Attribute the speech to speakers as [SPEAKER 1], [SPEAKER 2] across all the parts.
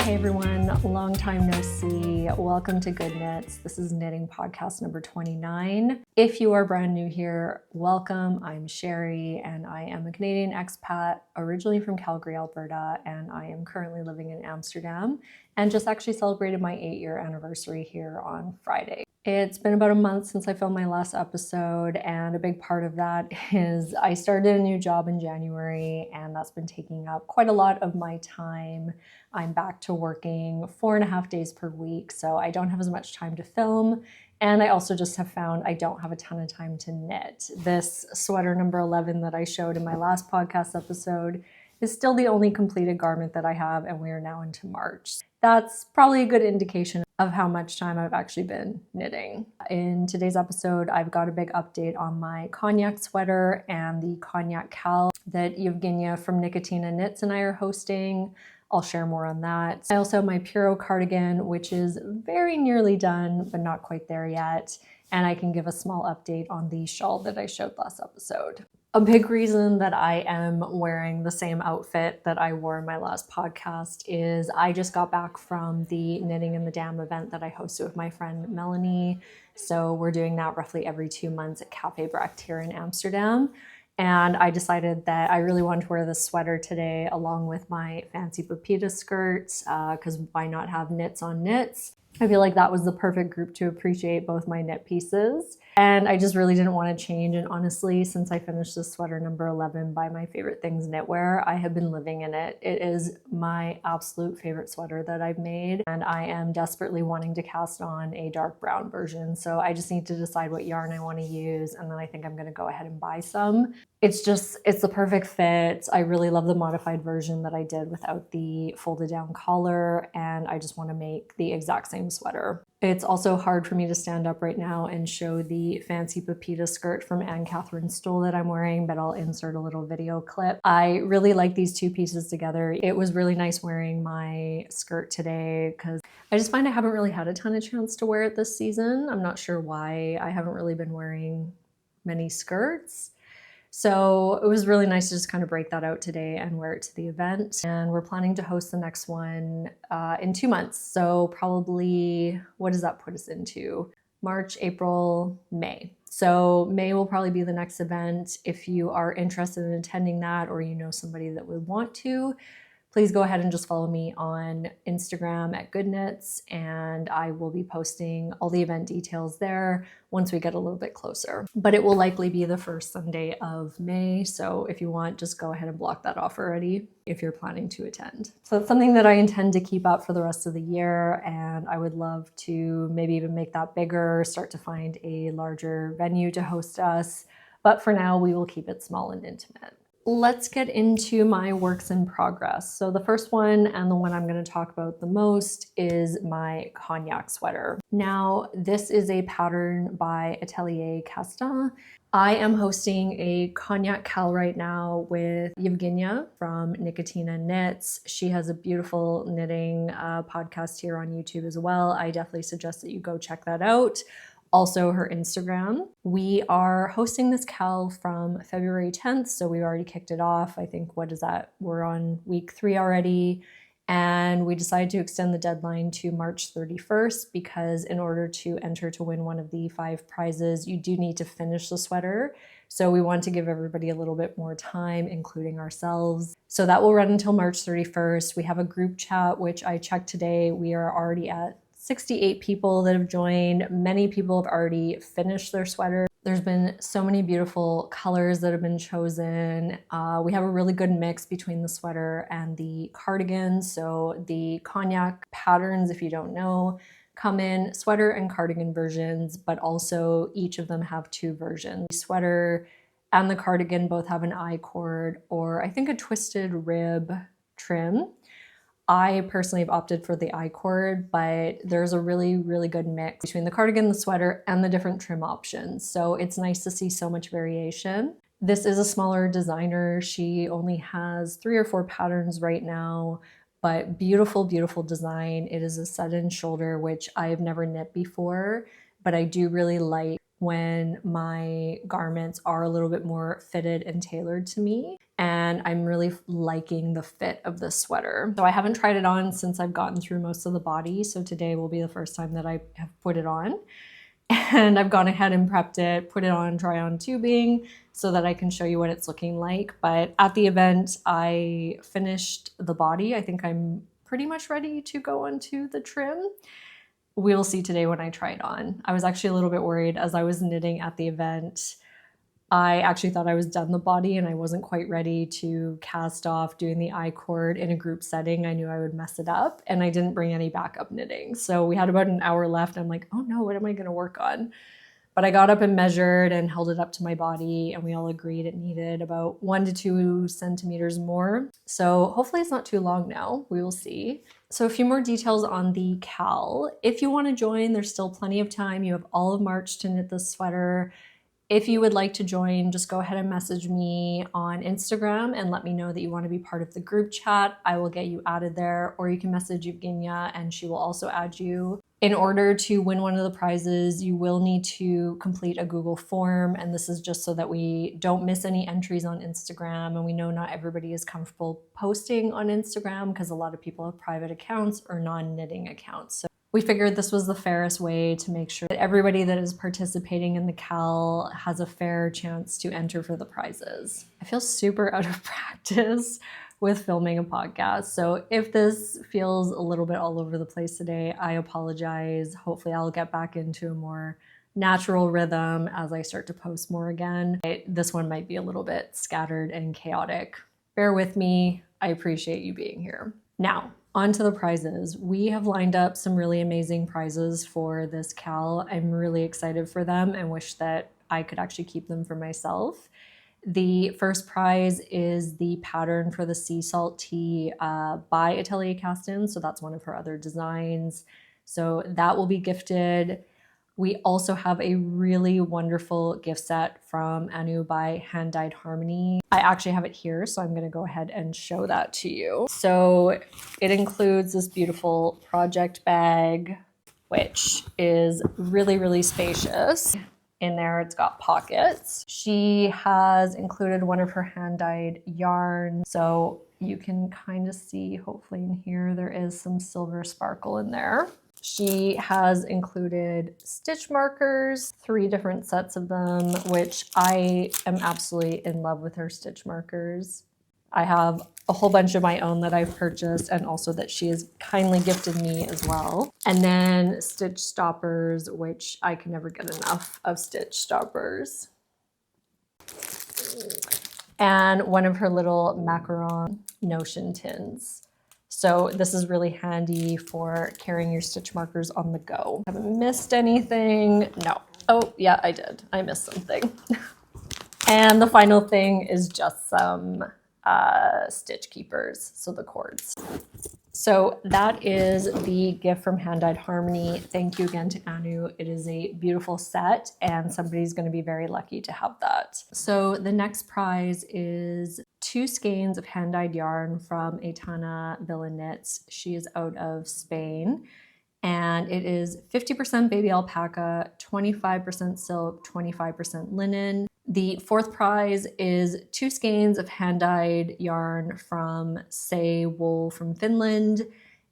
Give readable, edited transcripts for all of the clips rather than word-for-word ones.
[SPEAKER 1] Hey everyone, long time no see. Welcome to Goodknits. This is knitting podcast number 29. If you are brand new here, welcome. I'm Sherry and I am a Canadian expat, originally from Calgary, Alberta, and I am currently living in Amsterdam and just actually celebrated my 8-year anniversary here on Friday. It's been about a month since I filmed my last episode, and a big part of that is I started a new job in January, and that's been taking up quite a lot of my time. I'm back to working 4.5 days per week, so I don't have as much time to film, and I also just have found I don't have a ton of time to knit. This sweater number 11 that I showed in my last podcast episode is still the only completed garment that I have, and we are now into March. That's probably a good indication of how much time I've actually been knitting. In today's episode, I've got a big update on my Cognac Sweater and the Cognac KAL that Evgenia from Nicotina Knits and I are hosting. I'll share more on that. I also have my Puro Cardigan, which is very nearly done, but not quite there yet. And I can give a small update on the shawl that I showed last episode. A big reason that I am wearing the same outfit that I wore in my last podcast is I just got back from the Knitting in the Dam event that I hosted with my friend Melanie. So we're doing that roughly every 2 months at Cafe Brecht here in Amsterdam. And I decided that I really wanted to wear this sweater today along with my fancy pepita skirts, because why not have knits on knits? I feel like that was the perfect group to appreciate both my knit pieces. And I just really didn't want to change. And honestly, since I finished this sweater number 11 by My Favorite Things Knitwear, I have been living in it. It is my absolute favorite sweater that I've made. And I am desperately wanting to cast on a dark brown version. So I just need to decide what yarn I want to use. And then I think I'm going to go ahead and buy some. It's the perfect fit. I really love the modified version that I did without the folded down collar, and I just want to make the exact same sweater. It's also hard for me to stand up right now and show the fancy pepita skirt from Anne Catherine Stoll that I'm wearing, but I'll insert a little video clip. I really like these two pieces together. It was really nice wearing my skirt today because I just find I haven't really had a ton of chance to wear it this season. I'm not sure why I haven't really been wearing many skirts. So it was really nice to just kind of break that out today and wear it to the event. And we're planning to host the next one in 2 months. So probably, what does that put us into? March, April, May. So May will probably be the next event. If you are interested in attending that or you know somebody that would want to, please go ahead and just follow me on Instagram at Goodknits, and I will be posting all the event details there once we get a little bit closer. But it will likely be the first Sunday of May, so if you want, just go ahead and block that off already if you're planning to attend. So it's something that I intend to keep up for the rest of the year, and I would love to maybe even make that bigger, start to find a larger venue to host us. But for now, we will keep it small and intimate. Let's get into my works in progress. So the first one, and the one I'm going to talk about the most, is my Cognac Sweater. Now, this is a pattern by Atelier Castin. I am hosting a Cognac KAL right now with Evgenia from Nicotina Knits. She has a beautiful knitting podcast here on YouTube as well. I definitely suggest that you go check that out. Also her Instagram. We are hosting this KAL from February 10th, so we already kicked it off. I think, what is that? We're on week 3 already. And we decided to extend the deadline to March 31st because in order to enter to win one of the 5 prizes, you do need to finish the sweater. So we want to give everybody a little bit more time, including ourselves. So that will run until March 31st. We have a group chat, which I checked today. We are already at 68 people that have joined. Many people have already finished their sweater. There's been so many beautiful colors that have been chosen. We have a really good mix between the sweater and the cardigan. So the Cognac patterns, if you don't know, come in sweater and cardigan versions, but also each of them have 2 versions. The sweater and the cardigan both have an I-cord or I think a twisted rib trim. I personally have opted for the I-cord, but there's a really, really good mix between the cardigan, the sweater, and the different trim options. So it's nice to see so much variation. This is a smaller designer. She only has 3 or 4 patterns right now, but beautiful, beautiful design. It is a set-in shoulder, which I've never knit before, but I do really like when my garments are a little bit more fitted and tailored to me. And I'm really liking the fit of this sweater. So I haven't tried it on since I've gotten through most of the body. So today will be the first time that I have put it on. And I've gone ahead and prepped it, put it on try on tubing so that I can show you what it's looking like. But at the event, I finished the body. I think I'm pretty much ready to go onto the trim. We'll see today when I try it on. I was actually a little bit worried as I was knitting at the event. I actually thought I was done the body and I wasn't quite ready to cast off doing the I-cord in a group setting. I knew I would mess it up and I didn't bring any backup knitting. So we had about an hour left. I'm like, oh no, what am I gonna work on? But I got up and measured and held it up to my body and we all agreed it needed about 1 to 2 centimeters more. So hopefully it's not too long now, we will see. So a few more details on the KAL. If you wanna join, there's still plenty of time. You have all of March to knit this sweater. If you would like to join, just go ahead and message me on Instagram and let me know that you want to be part of the group chat. I will get you added there, or you can message Evgenia and she will also add you. In order to win one of the prizes, you will need to complete a Google form, and this is just so that we don't miss any entries on Instagram, and we know not everybody is comfortable posting on Instagram because a lot of people have private accounts or non-knitting accounts. So we figured this was the fairest way to make sure that everybody that is participating in the KAL has a fair chance to enter for the prizes. I feel super out of practice with filming a podcast. So if this feels a little bit all over the place today, I apologize. Hopefully I'll get back into a more natural rhythm as I start to post more again. This one might be a little bit scattered and chaotic. Bear with me. I appreciate you being here. Now, on to the prizes. We have lined up some really amazing prizes for this KAL. I'm really excited for them and wish that I could actually keep them for myself. The first prize is the pattern for the sea salt tee by Atelier Castin. So that's one of her other designs. So that will be gifted. We also have a really wonderful gift set from Anu by Hand Dyed Harmony. I actually have it here, so I'm gonna go ahead and show that to you. So it includes this beautiful project bag, which is really, really spacious. In there, it's got pockets. She has included one of her hand-dyed yarns. So you can kind of see, hopefully in here, there is some silver sparkle in there. She has included stitch markers, 3 different sets of them, which I am absolutely in love with her stitch markers. I have a whole bunch of my own that I've purchased and also that she has kindly gifted me as well. And then stitch stoppers, which I can never get enough of stitch stoppers. And one of her little macaron notion tins. So this is really handy for carrying your stitch markers on the go. Haven't missed anything? No. Oh, yeah, I did. I missed something. And the final thing is just some stitch keepers, so the cords. So that is the gift from Hand Dyed Harmony. Thank you again to Anu. It is a beautiful set and somebody's going to be very lucky to have that. So the next prize is 2 skeins of hand-dyed yarn from Aitana Villa Knits. She is out of Spain. And it is 50% baby alpaca, 25% silk, 25% linen. The 4th prize is 2 skeins of hand-dyed yarn from Say Wool from Finland.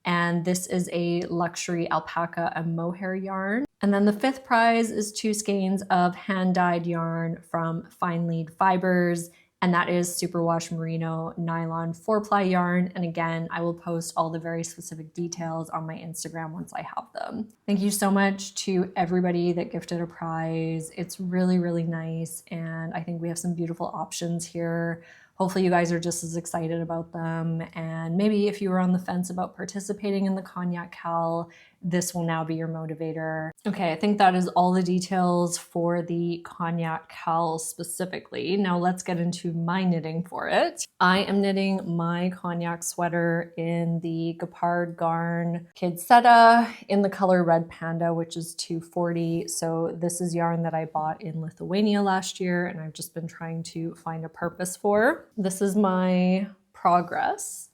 [SPEAKER 1] And this is a luxury alpaca and mohair yarn. And then the 5th prize is 2 skeins of hand-dyed yarn from Fine Lead Fibers. And that is superwash merino nylon 4-ply yarn. And again, I will post all the very specific details on my Instagram once I have them. Thank you so much to everybody that gifted a prize. It's really, really nice. And I think we have some beautiful options here. Hopefully you guys are just as excited about them. And maybe if you were on the fence about participating in the Cognac KAL, this will now be your motivator. Okay, I think that is all the details for the Cognac KAL specifically. Now let's get into my knitting for it. I am knitting my Cognac sweater in the Gepard Garn Kidsetta in the color Red Panda, which is 240. So this is yarn that I bought in Lithuania last year and I've just been trying to find a purpose for. This is my progress.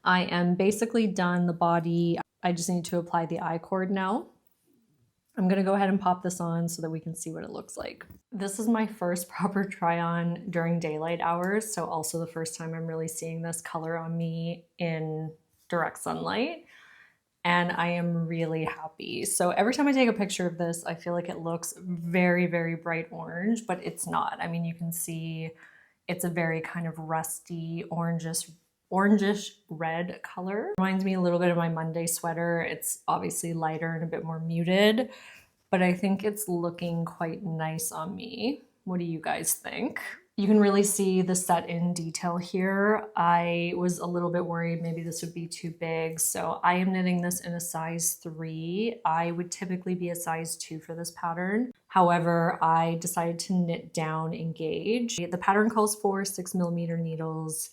[SPEAKER 1] I am basically done the body. I just need to apply the I-cord now. I'm gonna go ahead and pop this on so that we can see what it looks like. This is my first proper try on during daylight hours, so also the first time I'm really seeing this color on me in direct sunlight. And I am really happy. So every time I take a picture of this, I feel like it looks very, very bright orange, but it's not. I mean, you can see it's a very kind of rusty, orangish red color. Reminds me a little bit of my Monday sweater. It's obviously lighter and a bit more muted, but I think it's looking quite nice on me. What do you guys think? You can really see the set in detail here. I was a little bit worried maybe this would be too big. So I am knitting this in a size 3. I would typically be a size 2 for this pattern. However, I decided to knit down in gauge. The pattern calls for 6mm needles.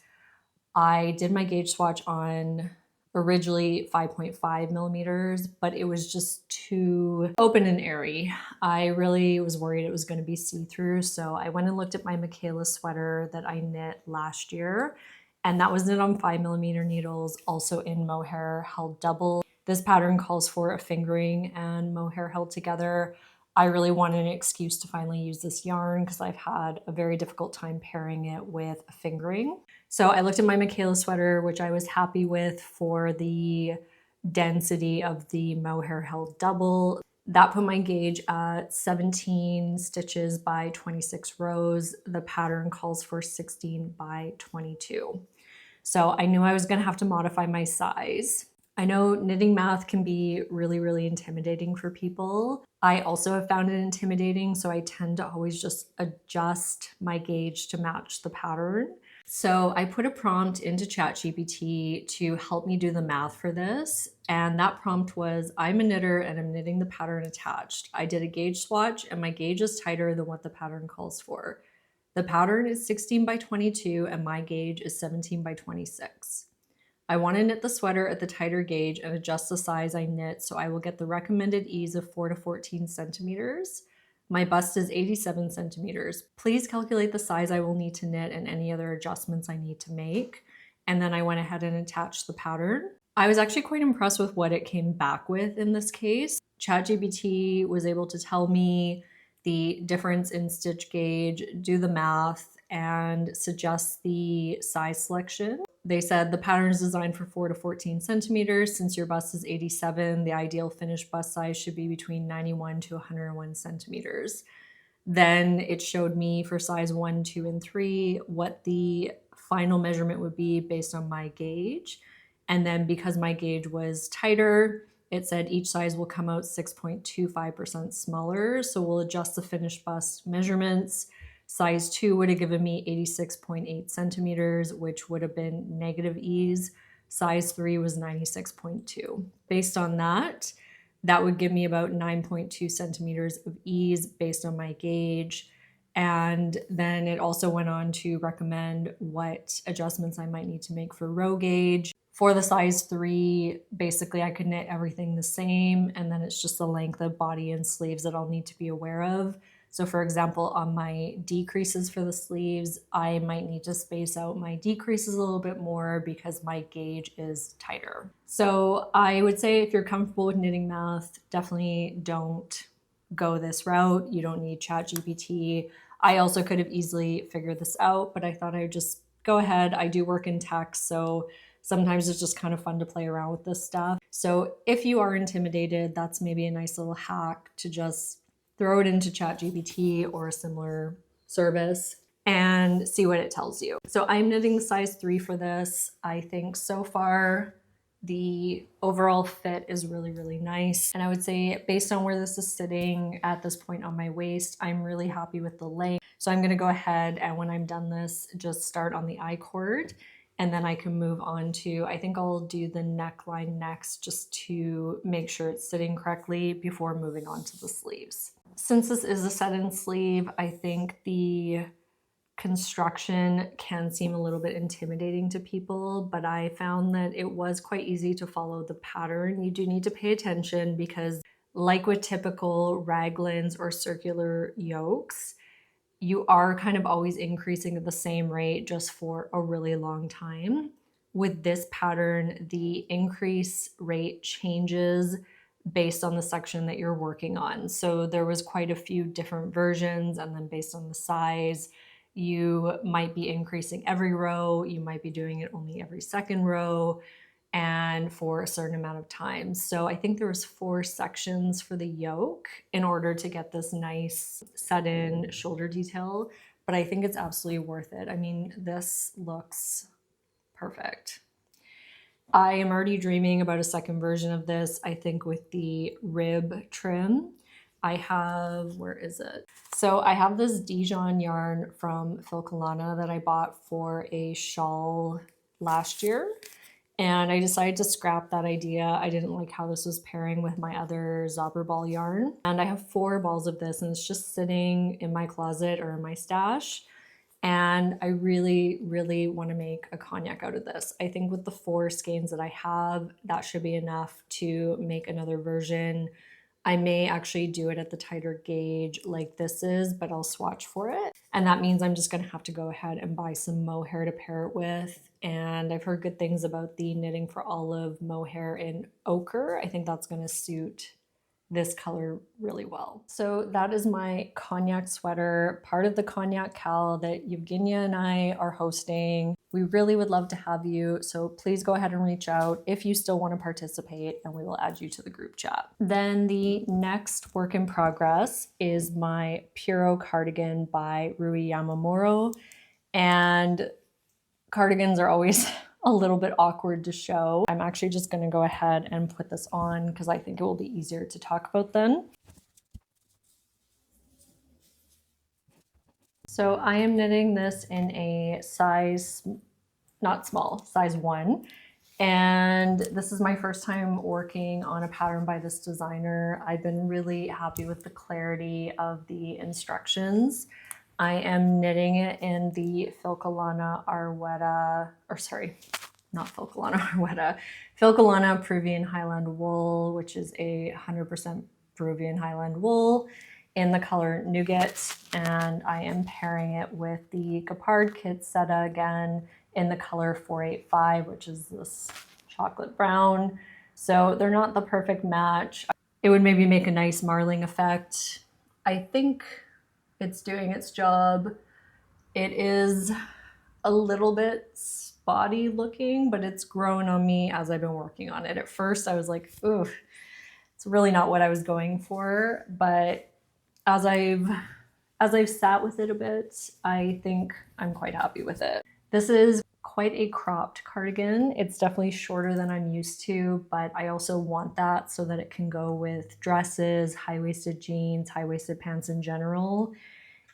[SPEAKER 1] I did my gauge swatch on originally 5.5mm, but it was just too open and airy. I really was worried it was going to be see-through, so I went and looked at my Michaela sweater that I knit last year, and that was knit on 5mm needles, also in mohair held double. This pattern calls for a fingering and mohair held together. I really wanted an excuse to finally use this yarn because I've had a very difficult time pairing it with a fingering. So I looked at my Michaela sweater, which I was happy with for the density of the mohair held double. That put my gauge at 17 stitches by 26 rows. The pattern calls for 16 by 22. So I knew I was going to have to modify my size. I know knitting math can be really, really intimidating for people. I also have found it intimidating, so I tend to always just adjust my gauge to match the pattern. So I put a prompt into ChatGPT to help me do the math for this. And that prompt was, I'm a knitter and I'm knitting the pattern attached. I did a gauge swatch and my gauge is tighter than what the pattern calls for. The pattern is 16 by 22 and my gauge is 17 by 26. I want to knit the sweater at the tighter gauge and adjust the size I knit so I will get the recommended ease of 4 to 14 centimeters. My bust is 87 centimeters. Please calculate the size I will need to knit and any other adjustments I need to make. And then I went ahead and attached the pattern. I was actually quite impressed with what it came back with in this case. ChatGPT was able to tell me the difference in stitch gauge, do the math, and suggest the size selection. They said the pattern is designed for 4 to 14 centimeters. Since your bust is 87, the ideal finished bust size should be between 91 to 101 centimeters. Then it showed me for size 1, 2, and 3 what the final measurement would be based on my gauge. And then because my gauge was tighter, it said each size will come out 6.25% smaller. So we'll adjust the finished bust measurements. Size 2 would have given me 86.8 centimeters, which would have been negative ease. Size 3 was 96.2. Based on that, that would give me about 9.2 centimeters of ease based on my gauge. And then it also went on to recommend what adjustments I might need to make for row gauge. For the size 3, basically I could knit everything the same, and then it's just the length of body and sleeves that I'll need to be aware of. So for example, on my decreases for the sleeves, I might need to space out my decreases a little bit more because my gauge is tighter. So I would say if you're comfortable with knitting math, definitely don't go this route. You don't need ChatGPT. I also could have easily figured this out, but I thought I would just go ahead. I do work in tech, so sometimes it's just kind of fun to play around with this stuff. So if you are intimidated, that's maybe a nice little hack to just throw it into ChatGPT or a similar service and see what it tells you. So I'm knitting size 3 for this. I think so far the overall fit is really, really nice. And I would say based on where this is sitting at this point on my waist, I'm really happy with the length. So I'm gonna go ahead and when I'm done this, just start on the I-cord. And then I can move on to, I think I'll do the neckline next just to make sure it's sitting correctly before moving on to the sleeves. Since this is a set-in sleeve, I think the construction can seem a little bit intimidating to people, but I found that it was quite easy to follow the pattern. You do need to pay attention because like with typical raglans or circular yokes, you are kind of always increasing at the same rate just for a really long time. With this pattern, the increase rate changes based on the section that you're working on. So there was quite a few different versions, and then based on the size, you might be increasing every row, you might be doing it only every second row, and for a certain amount of time. So I think there was 4 sections for the yoke in order to get this nice set-in shoulder detail, but I think it's absolutely worth it. I mean, this looks perfect. I am already dreaming about a second version of this, I think with the rib trim. I have, where is it? So I have this Dijon yarn from Filcolana that I bought for a shawl last year. And I decided to scrap that idea. I didn't like how this was pairing with my other Zauber ball yarn. And I have 4 balls of this, and it's just sitting in my closet or in my stash. And I really, really want to make a cognac out of this. I think with the 4 skeins that I have, that should be enough to make another version. I may actually do it at the tighter gauge like this is, but I'll swatch for it. And that means I'm just gonna have to go ahead and buy some mohair to pair it with. And I've heard good things about the Knitting for Olive mohair in ochre. I think that's gonna suit this color really well. So that is my Cognac sweater, part of the Cognac KAL that Evgenia and I are hosting. We really would love to have you, so please go ahead and reach out if you still want to participate, and we will add you to the group chat. Then the next work in progress is my Puro Cardigan by Rui Yamamuro, and cardigans are always a little bit awkward to show. I'm actually just gonna go ahead and put this on because I think it will be easier to talk about then. So I am knitting this in a size, not small, size 1. And this is my first time working on a pattern by this designer. I've been really happy with the clarity of the instructions. I am knitting it in the Filcolana Arwetta, or sorry, not Filcolana Arwetta, Filcolana Peruvian Highland wool, which is a 100% Peruvian Highland wool in the color Nougat. And I am pairing it with the Gapard Kit Seta again in the color 485, which is this chocolate brown. So they're not the perfect match. It would maybe make a nice marling effect. I think it's doing its job. It is a little bit spotty looking, but it's grown on me as I've been working on it. At first I was like, ooh, it's really not what I was going for. But as I've sat with it a bit, I think I'm quite happy with it. This is quite a cropped cardigan. It's definitely shorter than I'm used to, but I also want that so that it can go with dresses, high-waisted jeans, high-waisted pants in general.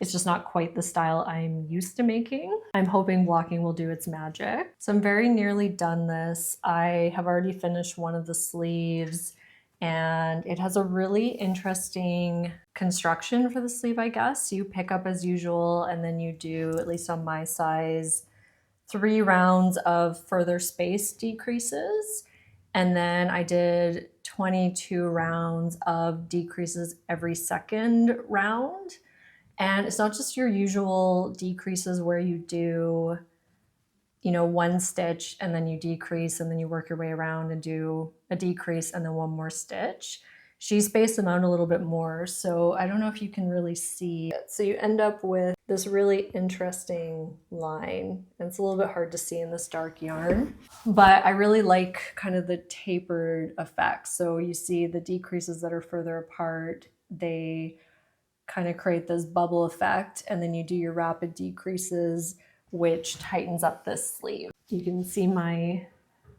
[SPEAKER 1] It's just not quite the style I'm used to making. I'm hoping blocking will do its magic. So I'm very nearly done this. I have already finished one of the sleeves, and it has a really interesting construction for the sleeve, I guess. You pick up as usual, and then you do, at least on my size, 3 rounds of further space decreases. And then I did 22 rounds of decreases every second round. And it's not just your usual decreases where you do, you know, 1 stitch and then you decrease and then you work your way around and do a decrease and then 1 more stitch. She spaced them out a little bit more, so I don't know if you can really see it. So you end up with this really interesting line, and it's a little bit hard to see in this dark yarn, but I really like kind of the tapered effect. So you see the decreases that are further apart, they kind of create this bubble effect, and then you do your rapid decreases, which tightens up this sleeve. You can see my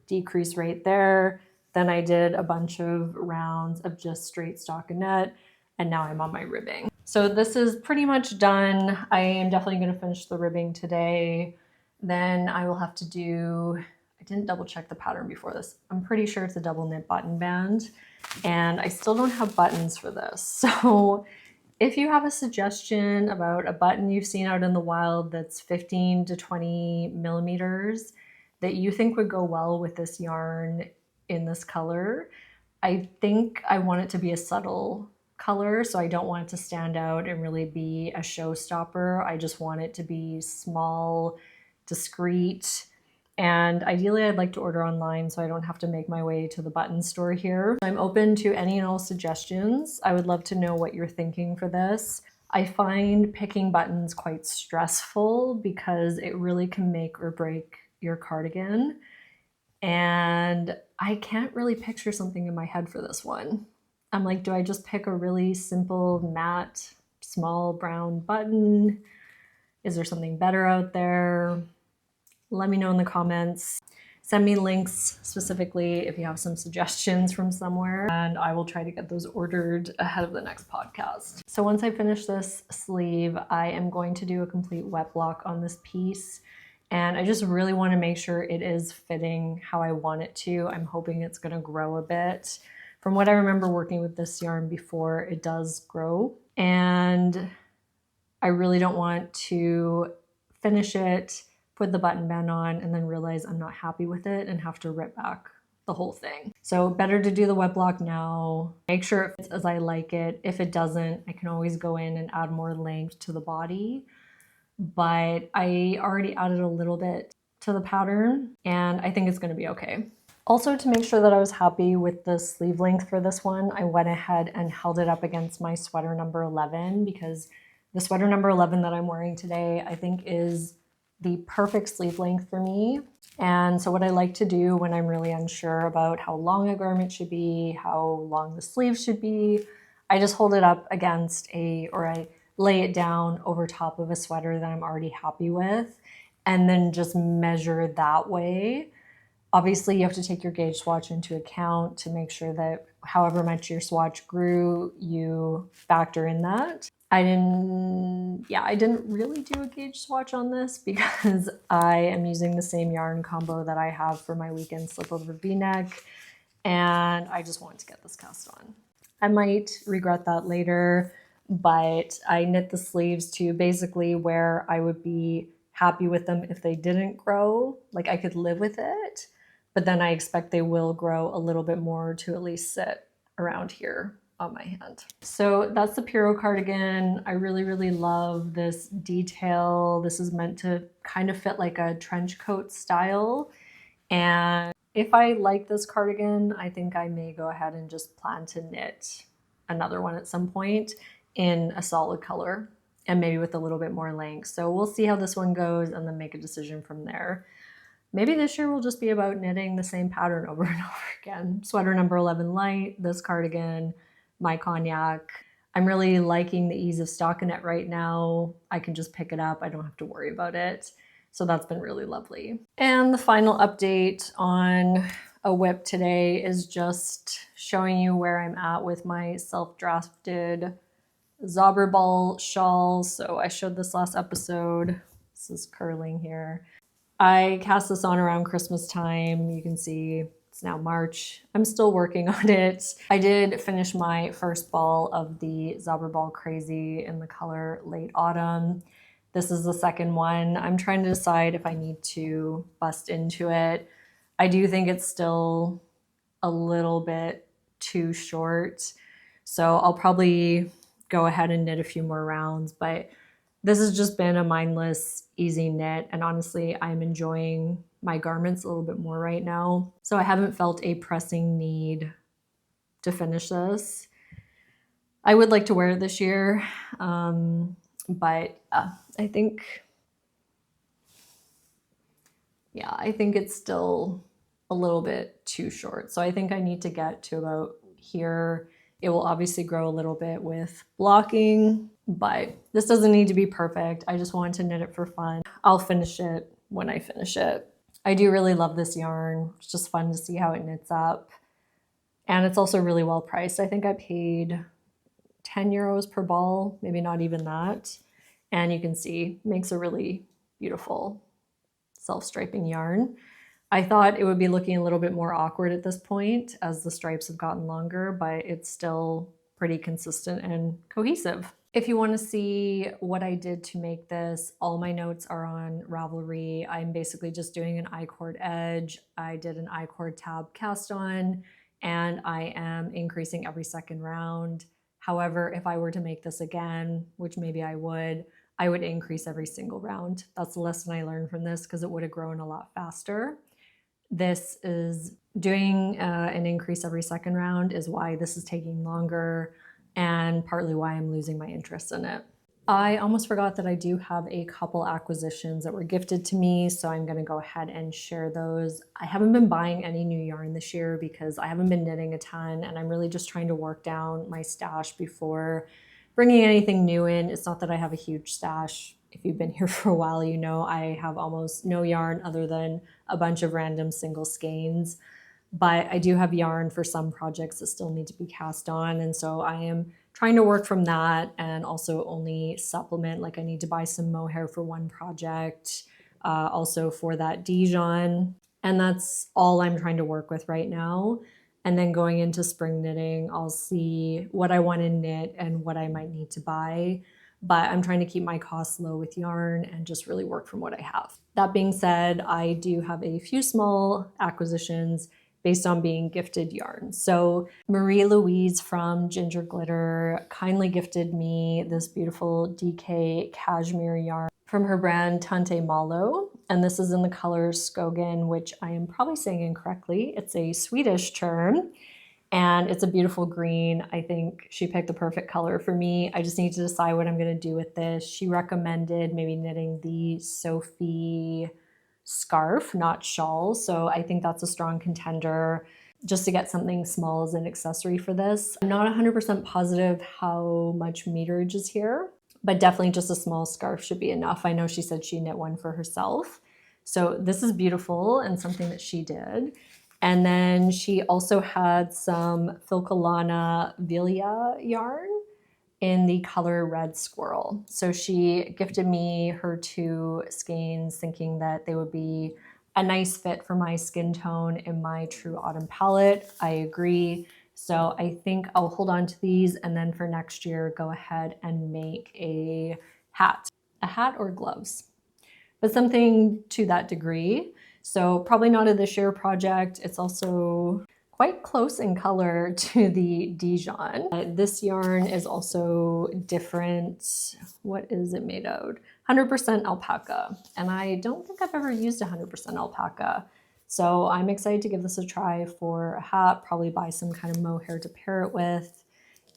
[SPEAKER 1] decrease right there. Then I did a bunch of rounds of just straight stockinette, and now I'm on my ribbing. So this is pretty much done. I am definitely gonna finish the ribbing today. Then I will have to do, I didn't double check the pattern before this. I'm pretty sure it's a double knit button band, and I still don't have buttons for this. So if you have a suggestion about a button you've seen out in the wild that's 15 to 20 millimeters that you think would go well with this yarn in this color, I think I want it to be a subtle color, so I don't want it to stand out and really be a showstopper. I just want it to be small, discreet, And ideally I'd like to order online so I don't have to make my way to the button store here. I'm open to any and all suggestions. I would love to know what you're thinking for this. I find picking buttons quite stressful because it really can make or break your cardigan. And I can't really picture something in my head for this one. I'm like, do I just pick a really simple, matte, small brown button? Is there something better out there? Let me know in the comments. Send me links specifically if you have some suggestions from somewhere, and I will try to get those ordered ahead of the next podcast. So once I finish this sleeve, I am going to do a complete wet block on this piece. And I just really want to make sure it is fitting how I want it to. I'm hoping it's going to grow a bit. From what I remember working with this yarn before, it does grow. And I really don't want to finish it, put the button band on, and then realize I'm not happy with it and have to rip back the whole thing. So better to do the wet block now, make sure it fits as I like it. If it doesn't, I can always go in and add more length to the body. But I already added a little bit to the pattern and I think it's going to be okay. Also, to make sure that I was happy with the sleeve length for this one, I went ahead and held it up against my sweater number 11 because the sweater number 11 that I'm wearing today, I think is the perfect sleeve length for me. And so what I like to do when I'm really unsure about how long a garment should be, how long the sleeves should be, I just hold it up against I lay it down over top of a sweater that I'm already happy with, and then just measure that way. Obviously, you have to take your gauge swatch into account to make sure that however much your swatch grew, you factor in that. I didn't really do a gauge swatch on this because I am using the same yarn combo that I have for my weekend slip over v-neck, and I just wanted to get this cast on. I might regret that later, but I knit the sleeves to basically where I would be happy with them if they didn't grow. Like I could live with it, but then I expect they will grow a little bit more to at least sit around here on my hand. So that's the Puro cardigan. I really, really love this detail. This is meant to kind of fit like a trench coat style. And if I like this cardigan, I think I may go ahead and just plan to knit another one at some point in a solid color and maybe with a little bit more length. So we'll see how this one goes and then make a decision from there. Maybe this year will just be about knitting the same pattern over and over again. Sweater number 11 light, this cardigan, my cognac. I'm really liking the ease of stockinette right now. I can just pick it up. I don't have to worry about it. So that's been really lovely. And the final update on a whip today is just showing you where I'm at with my self-drafted Zauber ball shawl. So I showed this last episode. This is curling here. I cast this on around Christmas time. You can see it's now March. I'm still working on it. I did finish my first ball of the Zauber Ball Crazy in the color Late Autumn. This is the second one. I'm trying to decide if I need to bust into it. I do think it's still a little bit too short. So I'll probably go ahead and knit a few more rounds, but this has just been a mindless, easy knit. And honestly, I'm enjoying my garments a little bit more right now. So I haven't felt a pressing need to finish this. I would like to wear it this year. But I think it's still a little bit too short. So I think I need to get to about here. It will obviously grow a little bit with blocking, but this doesn't need to be perfect. I just wanted to knit it for fun. I'll finish it when I finish it. I do really love this yarn. It's just fun to see how it knits up. And it's also really well priced. I think I paid 10 euros per ball, maybe not even that. And you can see, makes a really beautiful self-striping yarn. I thought it would be looking a little bit more awkward at this point as the stripes have gotten longer, but it's still pretty consistent and cohesive. If you want to see what I did to make this, all my notes are on Ravelry. I'm basically just doing an I-cord edge. I did an I-cord tab cast on, and I am increasing every second round. However, if I were to make this again, which maybe I would, I would increase every single round. That's the lesson I learned from this because it would have grown a lot faster. This is doing an increase every second round is why this is taking longer and partly why I'm losing my interest in it. I almost forgot that I do have a couple acquisitions that were gifted to me, so I'm going to go ahead and share those. I haven't been buying any new yarn this year because I haven't been knitting a ton, and I'm really just trying to work down my stash before bringing anything new in. It's not that I have a huge stash. If you've been here for a while, you know I have almost no yarn other than a bunch of random single skeins, but I do have yarn for some projects that still need to be cast on, and so I am trying to work from that and also only supplement. Like I need to buy some mohair for one project, also for that Dijon. And that's all I'm trying to work with right now. And then going into spring knitting, I'll see what I want to knit and what I might need to buy. But I'm trying to keep my costs low with yarn and just really work from what I have. That being said, I do have a few small acquisitions based on being gifted yarn. So Marie Louise from Ginger Glitter kindly gifted me this beautiful DK cashmere yarn from her brand Tante Malo. And this is in the color Skogen, which I am probably saying incorrectly. It's a Swedish term and it's a beautiful green. I think she picked the perfect color for me. I just need to decide what I'm gonna do with this. She recommended maybe knitting the Sophie scarf, not shawl. So I think that's a strong contender just to get something small as an accessory for this. I'm not 100% positive how much meterage is here, but definitely just a small scarf should be enough. I know she said she knit one for herself. So this is beautiful and something that she did. And then she also had some Filcolana Vilia yarn in the color Red Squirrel. So she gifted me her 2 skeins thinking that they would be a nice fit for my skin tone in my true autumn palette. I agree. So I think I'll hold on to these and then for next year, go ahead and make a hat or gloves, but something to that degree. So probably not a this year project. It's also quite close in color to the Dijon. This yarn is also different. What is it made of? 100% alpaca. And I don't think I've ever used 100% alpaca. So I'm excited to give this a try for a hat, probably buy some kind of mohair to pair it with.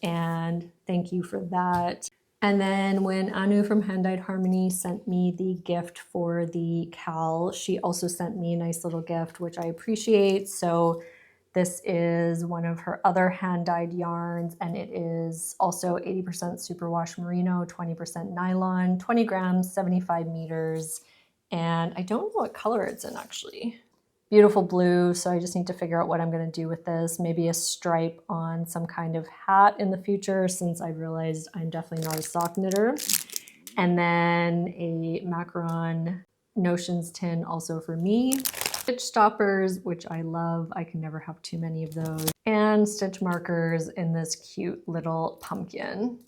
[SPEAKER 1] And thank you for that. And then when Anu from Hand-Dyed Harmony sent me the gift for the KAL, she also sent me a nice little gift, which I appreciate. So this is one of her other hand-dyed yarns, and it is also 80% superwash merino, 20% nylon, 20 grams, 75 meters. And I don't know what color it's in actually. Beautiful blue, so I just need to figure out what I'm gonna do with this. Maybe a stripe on some kind of hat in the future, since I realized I'm definitely not a sock knitter. And then a macaron notions tin also for me. Stitch stoppers, which I love. I can never have too many of those. And stitch markers in this cute little pumpkin.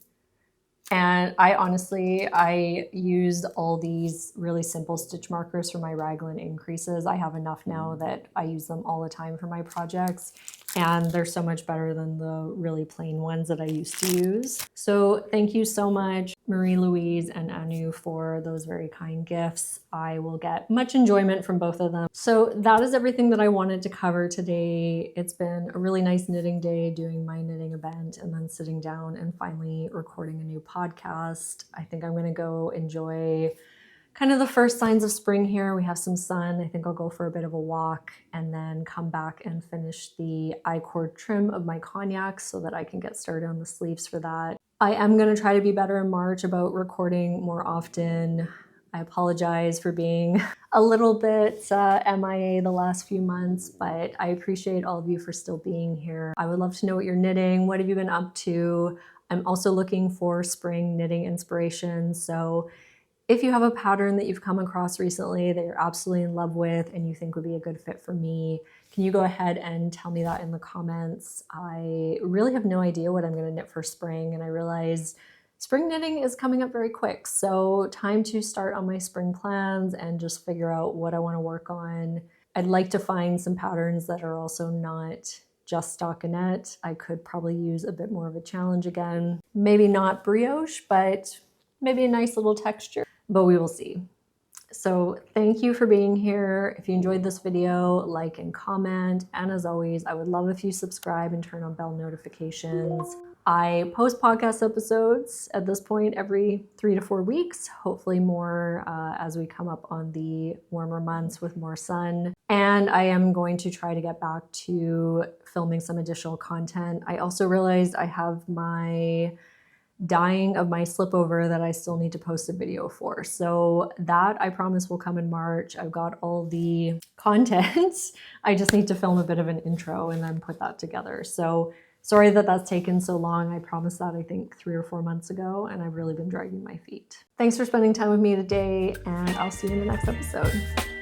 [SPEAKER 1] And I used all these really simple stitch markers for my raglan increases. I have enough now that I use them all the time for my projects. And they're so much better than the really plain ones that I used to use. So thank you so much, Marie Louise and Anu, for those very kind gifts. I will get much enjoyment from both of them. So that is everything that I wanted to cover today. It's been a really nice knitting day, doing my knitting event and then sitting down and finally recording a new podcast. I think I'm gonna go enjoy kind of the first signs of spring here. We have some sun. I think I'll go for a bit of a walk and then come back and finish the I-cord trim of my cognac so that I can get started on the sleeves for that. I am going to try to be better in March about recording more often. I apologize for being a little bit MIA the last few months, but I appreciate all of you for still being here. I would love to know what you're knitting. What have you been up to? I'm also looking for spring knitting inspiration. So if you have a pattern that you've come across recently that you're absolutely in love with and you think would be a good fit for me, can you go ahead and tell me that in the comments? I really have no idea what I'm going to knit for spring, and I realize spring knitting is coming up very quick. So time to start on my spring plans and just figure out what I want to work on. I'd like to find some patterns that are also not just stockinette. I could probably use a bit more of a challenge again. Maybe not brioche, but maybe a nice little texture, but we will see. So thank you for being here. If you enjoyed this video, like and comment. And as always, I would love if you subscribe and turn on bell notifications. I post podcast episodes at this point every 3 to 4 weeks, hopefully more as we come up on the warmer months with more sun. And I am going to try to get back to filming some additional content. I also realized I have my dyeing of my slipover that I still need to post a video for. So that I promise will come in March. I've got all the content. I just need to film a bit of an intro and then put that together. So sorry that that's taken so long. I promised that I think 3 or 4 months ago, and I've really been dragging my feet. Thanks for spending time with me today, and I'll see you in the next episode.